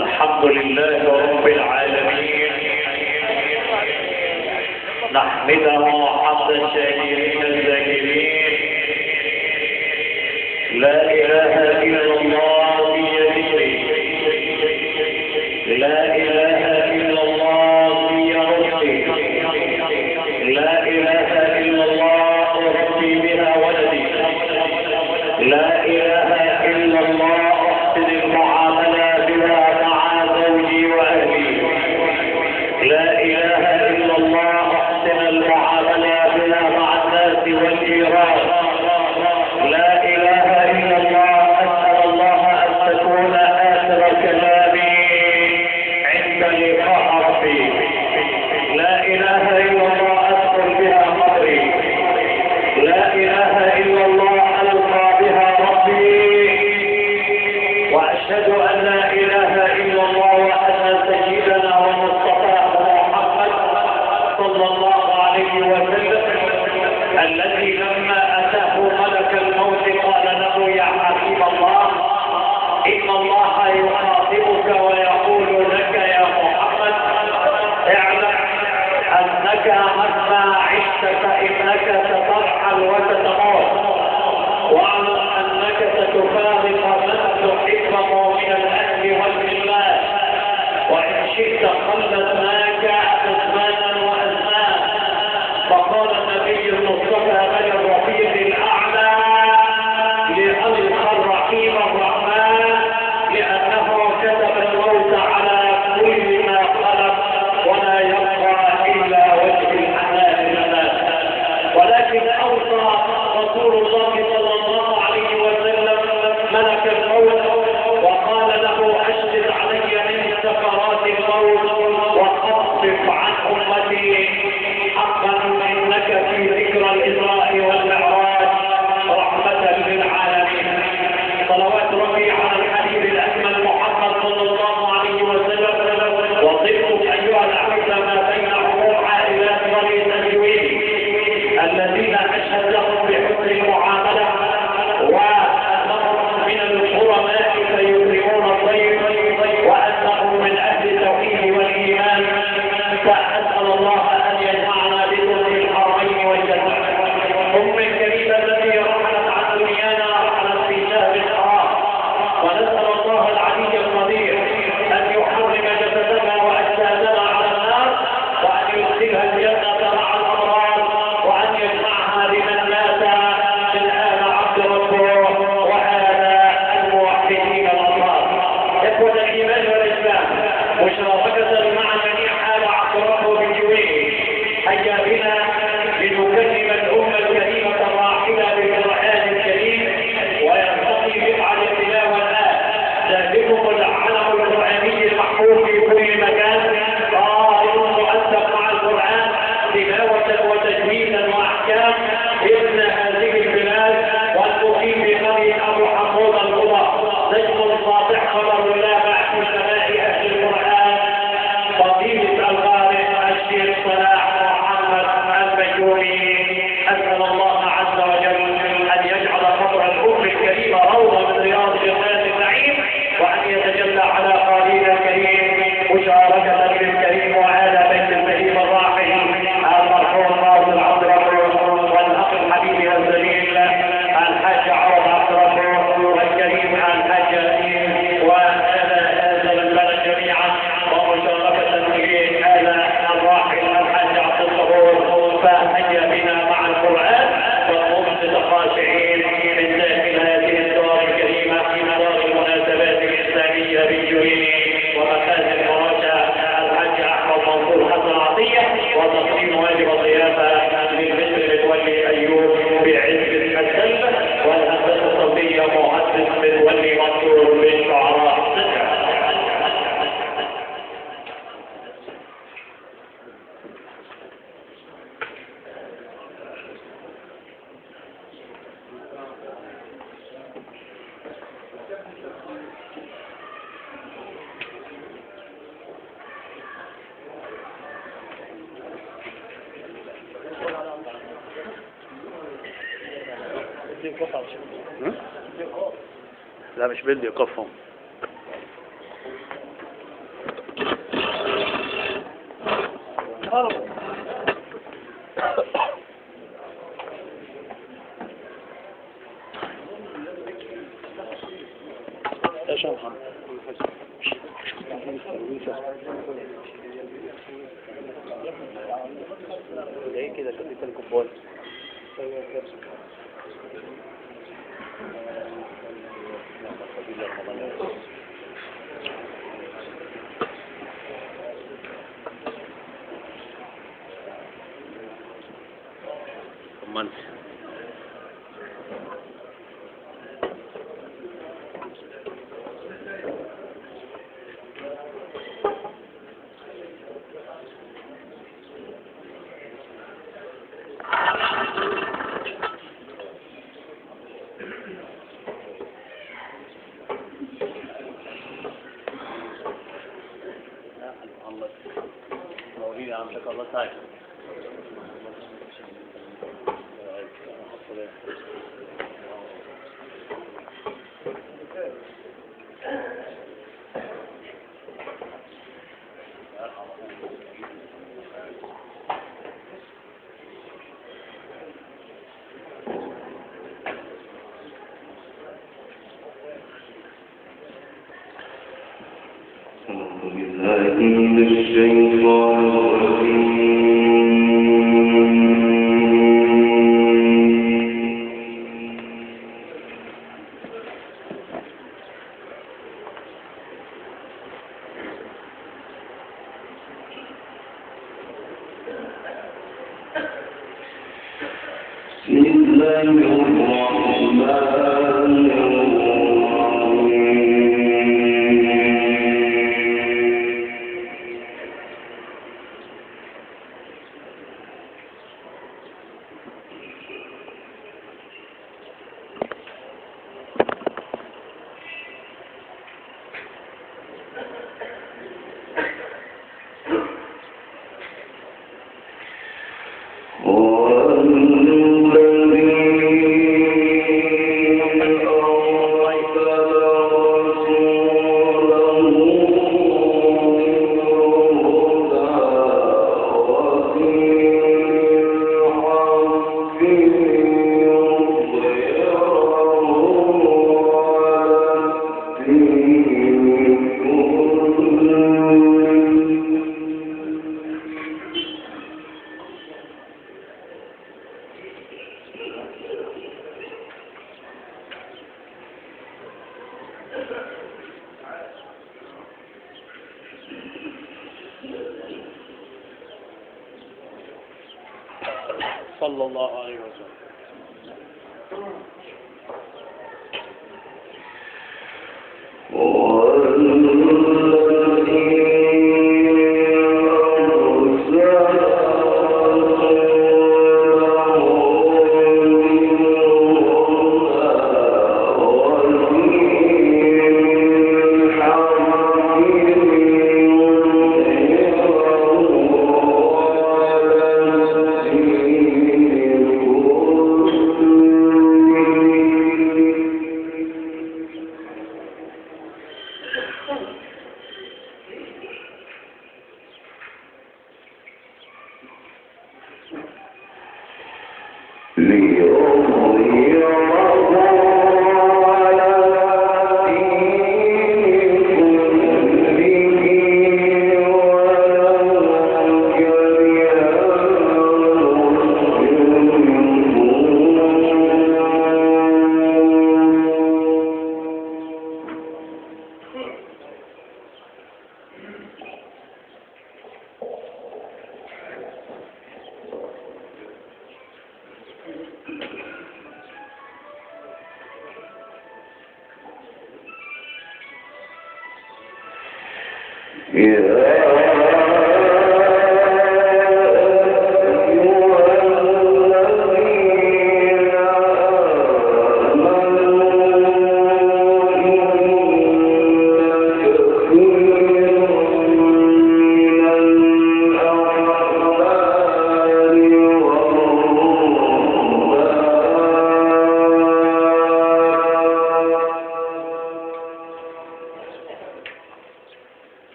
الحمد لله رب العالمين، نحمده حمد الشاكرين الذاكرين. لا إله إلا الله بيده، لا إله إلا الله في ربه، لا إله إلا الله أرضي بها ولدي، لا إله إلا الله أحسن المعاملة بها مع زوجي وأهلي، لا إله إلا الله أحسن المعاملة بها مع الناس والجيران، لا إله إلا الله أسأل الله أن تكون آخر كلامي عند لقاء ربي، لا إله إلا الله أذكر بها قبري، لا إله إلا الله ألقى بها ربي، وأشهد أن لا إله إلا الله وأن سيدنا ومصطفاه محمد صلى الله عليه وسلم الذي لما أتاه ملك الموت قال له يا حبيب الله إن الله يخاطبك ويقول لك يا محمد اعلم أنك مهما عشت فإنك سترحل وتتموت، واعلم أنك ستفارق من تحبه من الأهل والمال، وإن شئت خلتناك أزمانا وأزمان. فقال النبي المصطفى من الرفيق الأعلى لألقى الرحيم الرحمن لأنه كتب الموت على كل ما خلق ولا يبقى إلا وجه الحنان للناس. ولكن أوصى رسول الله صلى الله عليه وسلم ملك الموت وقال له أشهد علي من سكرات الموت وخفف عن أمتي حقا إنك في ذكر الإسراء والمعراج رحمة للعالمين. صلوات ربي على الحبيب الأكمل محمد صلى الله عليه وسلم. وصفكم أيها الأحبة ما بين عموم عائلات بني تجويد الذين أشهد لهم بحسن المعاملة وأنهم من الحرماء فيكرمون الضيف وأنهم من أهل التوحيد والإيمان. فأسأل الله أن يجمعنا بكم في الحرمين والجنة. أم الكريمة التي رحلت عن دنيانا رحلت في شهر الحرام، ونسأل الله العلي القدير أن يحرم جسدنا وأجسادنا على النار، وأن يدخلها الجنة مع الأبرار، وأن يجمعها بمن مات من آل عبد ربه وآل الموحدين الأبرار. إخوة الإيمان والإسلام، مشاركة مع جميع آل عبد ربه بجواره، هيا بنا لنكلم الأمة الكريمة الراحلة بالقرآن الكريم، وينتقي بقعة التلاوة الآن. ذلكم العلم القرآني المحفوظ في كل مكان، قائد مؤدب مع القرآن تلاوة وتجويدا وأحكام ابن هذه البلاد، والمقيم بقرية أبو حمود القضاء، نجم ساطع خبر الله في سماء أهل القرآن، فضيلة القارئ الشيخ صلاح محمد البيومي. أسأل الله عز وجل أن يجعل قبر الأم الكريمة روضة من رياض جنات النعيم، وأن يتجلى على قارئنا الكريم مشاركة بالكريم وعلى بيت الكريم الراحل المرحوم ناصر عبد ربه، والأخ الحبيب والزميل الحاج عوض عبد ربه، والكريم الحاج أمين، وآل البلد جميعا، ومشاركة بآل الراحل الحاج عبد الصبور. فهيا بنا مع القرآن ونقوم خاشعين من داخل هذه الدار الكريمة في دار المناسبات الإسلامية بالجويني ومكان الفراشة الحاج أحمد منصور حسن عطية، وتقديم واجب الضيافة للمصر متولي أيوب بعزة السلة، والهندسة الصوتية مهندس متولي منصور بالشعراء. لا مش بدي يقفهم. ايش يا محمد؟ زي كده كده الكوبايه. طمنت. الله تعالى. من الشيطان الرجيم بسم الله الرحمن صلى الله عليه وسلم.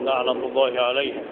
لعنة الله عليهم.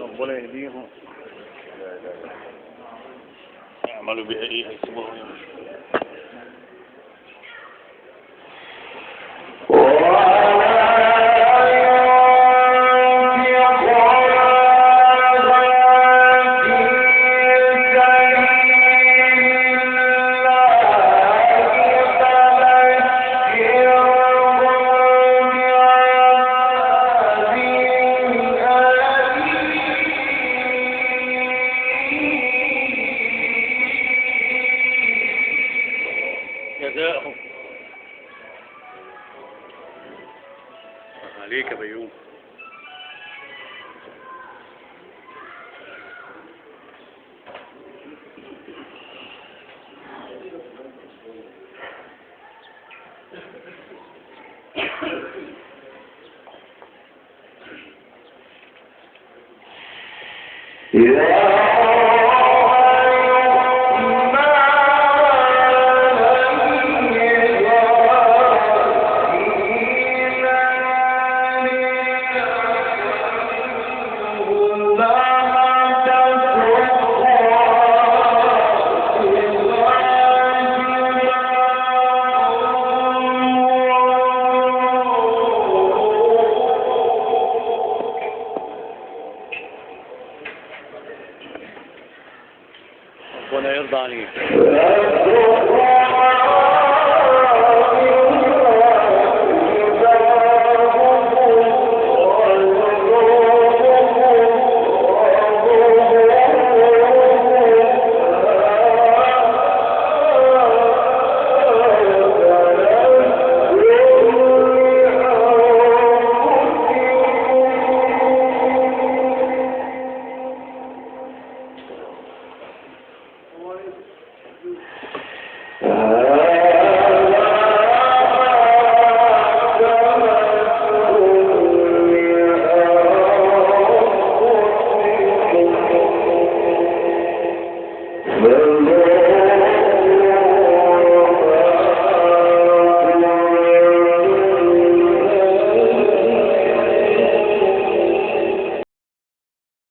ربنا يهديهم يعملوا بها ايه هيسيبوها جزاهم عليك يا بيوم. ربنا يرضى عليك.